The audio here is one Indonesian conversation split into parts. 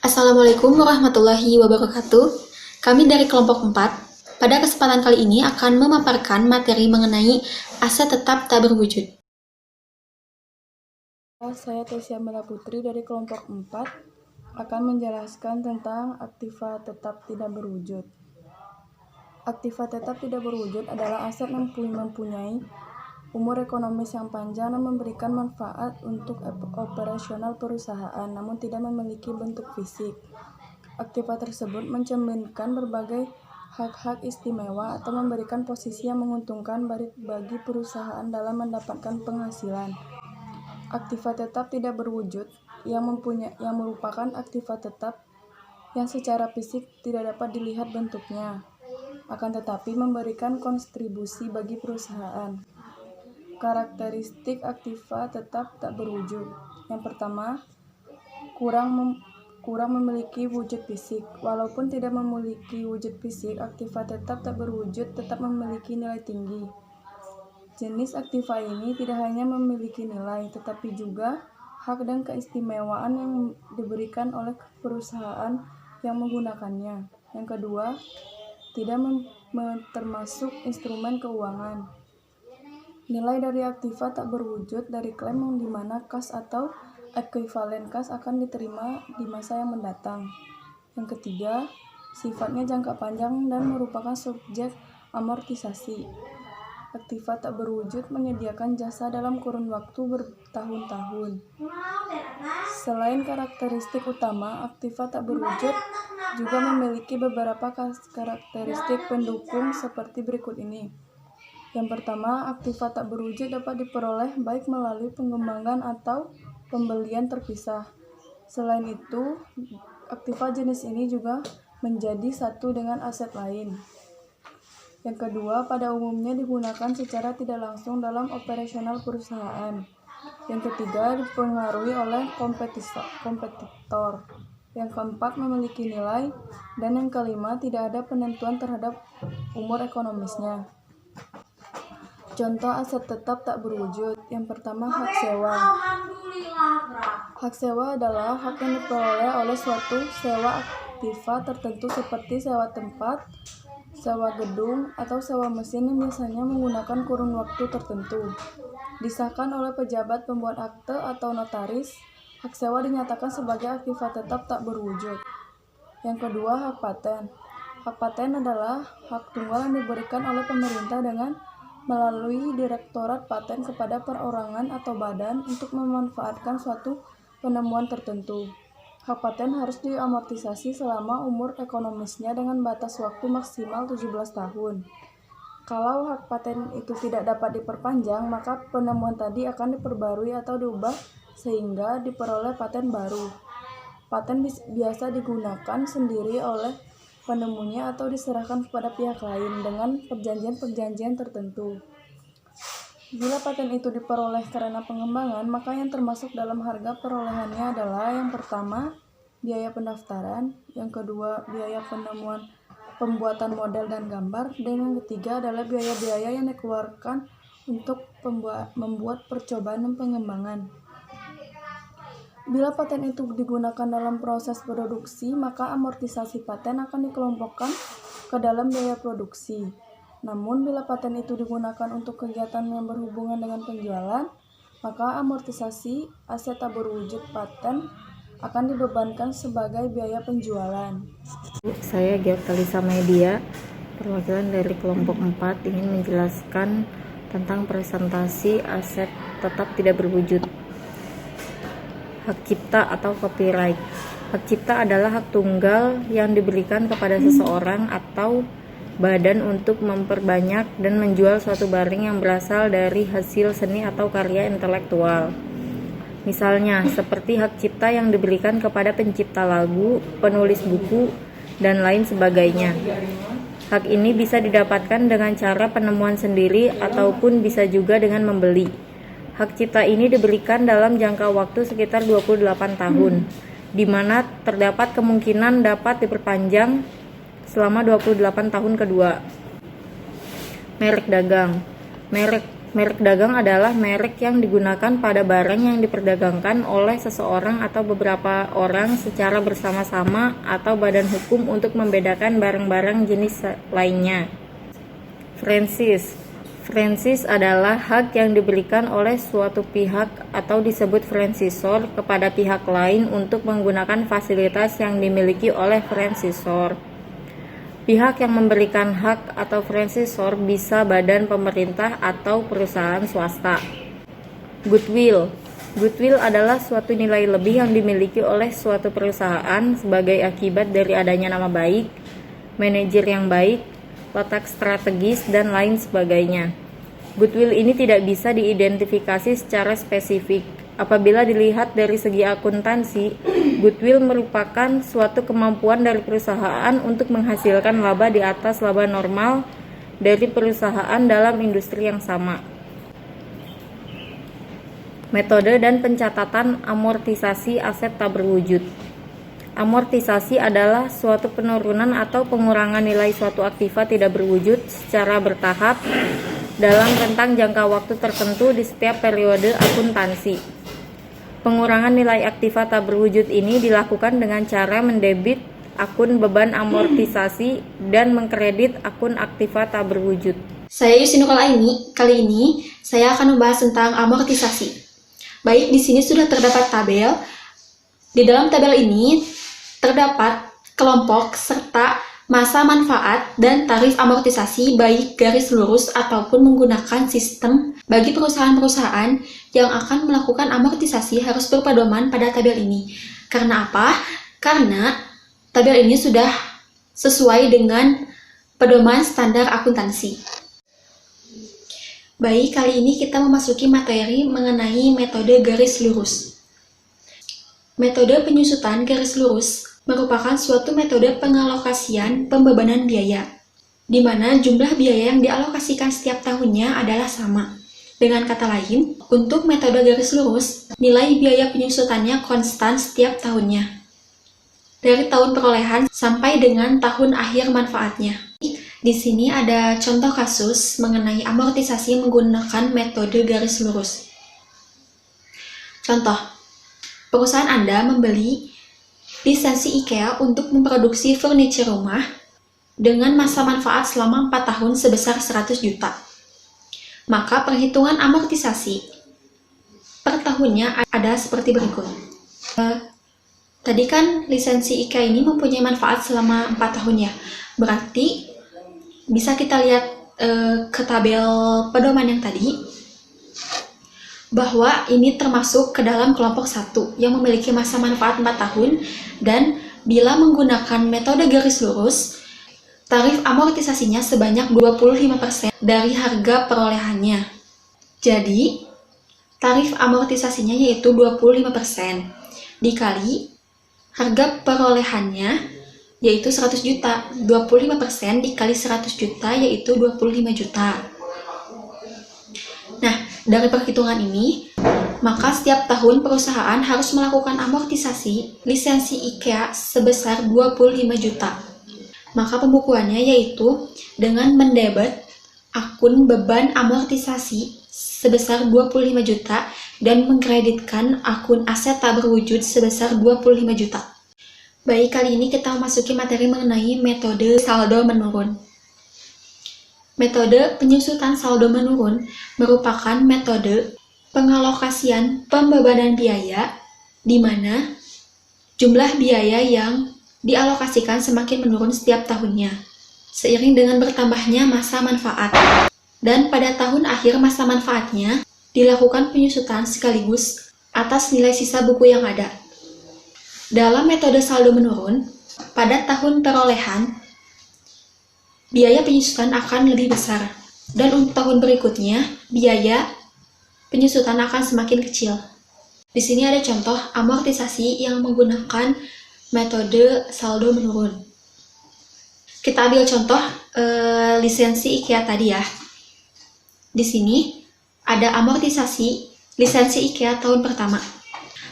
Assalamualaikum warahmatullahi wabarakatuh. Kami dari kelompok 4, pada kesempatan kali ini akan memaparkan materi mengenai aset tetap tak berwujud. Saya Tesya Mela Putri dari kelompok 4 akan menjelaskan tentang aktiva tetap tidak berwujud. Aktiva tetap tidak berwujud adalah aset yang mempunyai umur ekonomis yang panjang dan memberikan manfaat untuk operasional perusahaan, namun tidak memiliki bentuk fisik. Aktiva tersebut mencerminkan berbagai hak-hak istimewa atau memberikan posisi yang menguntungkan bagi perusahaan dalam mendapatkan penghasilan. Aktiva tetap tidak berwujud yang merupakan aktiva tetap yang secara fisik tidak dapat dilihat bentuknya, akan tetapi memberikan kontribusi bagi perusahaan. Karakteristik aktiva tetap tak berwujud. Yang pertama, kurang memiliki wujud fisik. Walaupun tidak memiliki wujud fisik, aktiva tetap tak berwujud tetap memiliki nilai tinggi. Jenis aktiva ini tidak hanya memiliki nilai, tetapi juga hak dan keistimewaan yang diberikan oleh perusahaan yang menggunakannya. Yang kedua, tidak termasuk instrumen keuangan. Nilai dari aktiva tak berwujud dari klaim yang dimana kas atau ekuivalen kas akan diterima di masa yang mendatang. Yang ketiga, sifatnya jangka panjang dan merupakan subjek amortisasi. Aktiva tak berwujud menyediakan jasa dalam kurun waktu bertahun-tahun. Selain karakteristik utama, aktiva tak berwujud juga memiliki beberapa karakteristik pendukung seperti berikut ini. Yang pertama, aktiva tak berwujud dapat diperoleh baik melalui pengembangan atau pembelian terpisah. Selain itu, aktiva jenis ini juga menjadi satu dengan aset lain. Yang kedua, pada umumnya digunakan secara tidak langsung dalam operasional perusahaan. Yang ketiga, dipengaruhi oleh kompetitor. Yang keempat, memiliki nilai. Dan yang kelima, tidak ada penentuan terhadap umur ekonomisnya. Contoh aset tetap tak berwujud. Yang pertama, hak sewa. Hak sewa adalah hak yang diperoleh oleh suatu sewa aktiva tertentu seperti sewa tempat, sewa gedung, atau sewa mesin yang biasanya menggunakan kurun waktu tertentu. Disahkan oleh pejabat pembuat akte atau notaris, hak sewa dinyatakan sebagai aktiva tetap tak berwujud. Yang kedua, hak paten. Hak paten adalah hak tunggal yang diberikan oleh pemerintah dengan melalui Direktorat Paten kepada perorangan atau badan untuk memanfaatkan suatu penemuan tertentu. Hak paten harus diamortisasi selama umur ekonomisnya dengan batas waktu maksimal 17 tahun. Kalau hak paten itu tidak dapat diperpanjang, maka penemuan tadi akan diperbarui atau diubah sehingga diperoleh paten baru. Paten biasa digunakan sendiri oleh penemunya atau diserahkan kepada pihak lain dengan perjanjian-perjanjian tertentu. Bila paten itu diperoleh karena pengembangan, maka yang termasuk dalam harga perolehannya adalah yang pertama, biaya pendaftaran, yang kedua, biaya pembuatan model dan gambar, dan yang ketiga adalah biaya-biaya yang dikeluarkan untuk membuat percobaan dan pengembangan. Bila paten itu digunakan dalam proses produksi, maka amortisasi paten akan dikelompokkan ke dalam biaya produksi. Namun, bila paten itu digunakan untuk kegiatan yang berhubungan dengan penjualan, maka amortisasi aset tak berwujud paten akan dibebankan sebagai biaya penjualan. Saya Gertalisa Media, perwakilan dari kelompok 4, ingin menjelaskan tentang presentasi aset tetap tidak berwujud. Hak cipta atau copyright. Hak cipta adalah hak tunggal yang diberikan kepada seseorang atau badan untuk memperbanyak dan menjual suatu barang yang berasal dari hasil seni atau karya intelektual. Misalnya, seperti hak cipta yang diberikan kepada pencipta lagu, penulis buku, dan lain sebagainya. Hak ini bisa didapatkan dengan cara penemuan sendiri ataupun bisa juga dengan membeli. Hak cipta ini diberikan dalam jangka waktu sekitar 28 tahun, di mana terdapat kemungkinan dapat diperpanjang selama 28 tahun kedua. Merek dagang. Merek Merek dagang adalah merek yang digunakan pada barang yang diperdagangkan oleh seseorang atau beberapa orang secara bersama-sama atau badan hukum untuk membedakan barang-barang jenis lainnya. Franchise. Franchise adalah hak yang diberikan oleh suatu pihak atau disebut franchisor kepada pihak lain untuk menggunakan fasilitas yang dimiliki oleh franchisor. Pihak yang memberikan hak atau franchisor bisa badan pemerintah atau perusahaan swasta. Goodwill. Goodwill adalah suatu nilai lebih yang dimiliki oleh suatu perusahaan sebagai akibat dari adanya nama baik, manajer yang baik, letak strategis, dan lain sebagainya. Goodwill ini tidak bisa diidentifikasi secara spesifik. Apabila dilihat dari segi akuntansi, goodwill merupakan suatu kemampuan dari perusahaan untuk menghasilkan laba di atas laba normal dari perusahaan dalam industri yang sama. Metode dan pencatatan amortisasi aset tak berwujud. Amortisasi adalah suatu penurunan atau pengurangan nilai suatu aktiva tidak berwujud secara bertahap dalam rentang jangka waktu tertentu di setiap periode akuntansi. Pengurangan nilai aktiva tak berwujud ini dilakukan dengan cara mendebit akun beban amortisasi dan mengkredit akun aktiva tak berwujud. Saya Yusinukal Aini. Kali ini saya akan membahas tentang amortisasi. Baik, di sini sudah terdapat tabel. Di dalam tabel ini terdapat kelompok serta masa manfaat dan tarif amortisasi baik garis lurus ataupun menggunakan sistem. Bagi perusahaan-perusahaan yang akan melakukan amortisasi harus berpedoman pada tabel ini. Karena apa? Karena tabel ini sudah sesuai dengan pedoman standar akuntansi. Baik, kali ini kita memasuki materi mengenai metode garis lurus. Metode penyusutan garis lurus merupakan suatu metode pengalokasian pembebanan biaya, di mana jumlah biaya yang dialokasikan setiap tahunnya adalah sama. Dengan kata lain, untuk metode garis lurus, nilai biaya penyusutannya konstan setiap tahunnya, dari tahun perolehan sampai dengan tahun akhir manfaatnya. Di sini ada contoh kasus mengenai amortisasi menggunakan metode garis lurus. Contoh, perusahaan Anda membeli lisensi IKEA untuk memproduksi furniture rumah dengan masa manfaat selama 4 tahun sebesar 100 juta. Maka perhitungan amortisasi per tahunnya ada seperti berikut. Tadi kan lisensi IKEA ini mempunyai manfaat selama 4 tahun ya. Berarti bisa kita lihat ke tabel pedoman yang tadi, bahwa ini termasuk ke dalam kelompok 1 yang memiliki masa manfaat 4 tahun, dan bila menggunakan metode garis lurus, tarif amortisasinya sebanyak 25% dari harga perolehannya. Jadi, tarif amortisasinya yaitu 25% dikali harga perolehannya yaitu 100 juta. 25% dikali 100 juta yaitu 25 juta. Nah, dari perhitungan ini, maka setiap tahun perusahaan harus melakukan amortisasi lisensi IKEA sebesar 25 juta. Maka pembukuannya yaitu dengan mendebet akun beban amortisasi sebesar 25 juta dan mengkreditkan akun aset tak berwujud sebesar 25 juta. Baik, kali ini kita memasuki materi mengenai metode saldo menurun. Metode penyusutan saldo menurun merupakan metode pengalokasian pembebanan biaya di mana jumlah biaya yang dialokasikan semakin menurun setiap tahunnya, seiring dengan bertambahnya masa manfaat. Dan pada tahun akhir masa manfaatnya, dilakukan penyusutan sekaligus atas nilai sisa buku yang ada. Dalam metode saldo menurun, pada tahun perolehan, biaya penyusutan akan lebih besar. Dan untuk tahun berikutnya, biaya penyusutan akan semakin kecil. Di sini ada contoh amortisasi yang menggunakan metode saldo menurun. Kita ambil contoh lisensi IKEA tadi ya. Di sini ada amortisasi lisensi IKEA tahun pertama.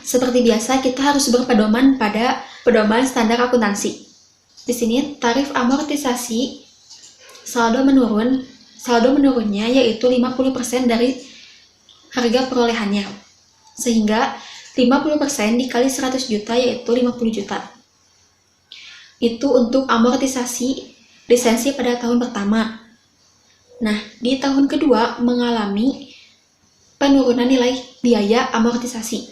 Seperti biasa, kita harus berpedoman pada pedoman standar akuntansi. Di sini tarif amortisasi saldo menurun saldo menurunnya yaitu 50% dari harga perolehannya. Sehingga 50% dikali 100 juta yaitu 50 juta. Itu untuk amortisasi lisensi pada tahun pertama. Nah, di tahun kedua mengalami penurunan nilai biaya amortisasi.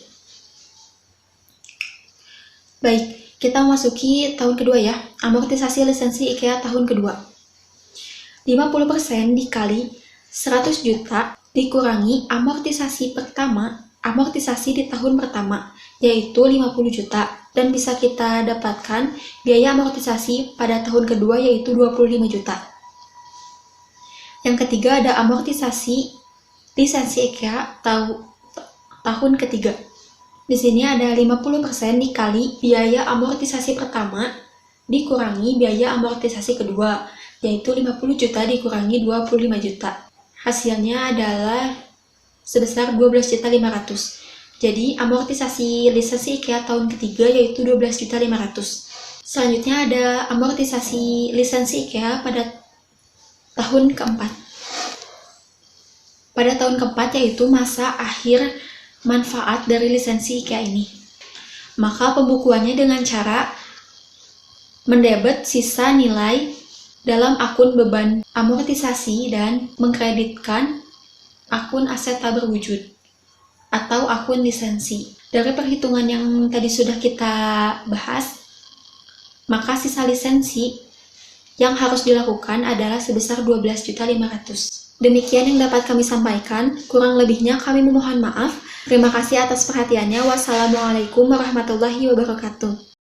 Baik, kita masuki tahun kedua ya, amortisasi lisensi IKEA tahun kedua. 50% dikali 100 juta dikurangi amortisasi pertama, amortisasi di tahun pertama, yaitu 50 juta. Dan bisa kita dapatkan biaya amortisasi pada tahun kedua yaitu 25 juta. Yang ketiga ada amortisasi lisensi IKEA tahun ketiga. Di sini ada 50% dikali biaya amortisasi pertama dikurangi biaya amortisasi kedua, yaitu 50 juta dikurangi 25 juta. Hasilnya adalah sebesar 12.500.000. Jadi amortisasi lisensi IKEA tahun ketiga yaitu 12.500.000. Selanjutnya ada amortisasi lisensi IKEA pada tahun keempat. Pada tahun keempat yaitu masa akhir manfaat dari lisensi IKEA ini. Maka pembukuannya dengan cara mendebet sisa nilai dalam akun beban amortisasi dan mengkreditkan akun aset tak berwujud atau akun lisensi. Dari perhitungan yang tadi sudah kita bahas, maka sisa lisensi yang harus dilakukan adalah sebesar 12.500.000. Demikian yang dapat kami sampaikan, kurang lebihnya kami memohon maaf. Terima kasih atas perhatiannya. Wassalamualaikum warahmatullahi wabarakatuh.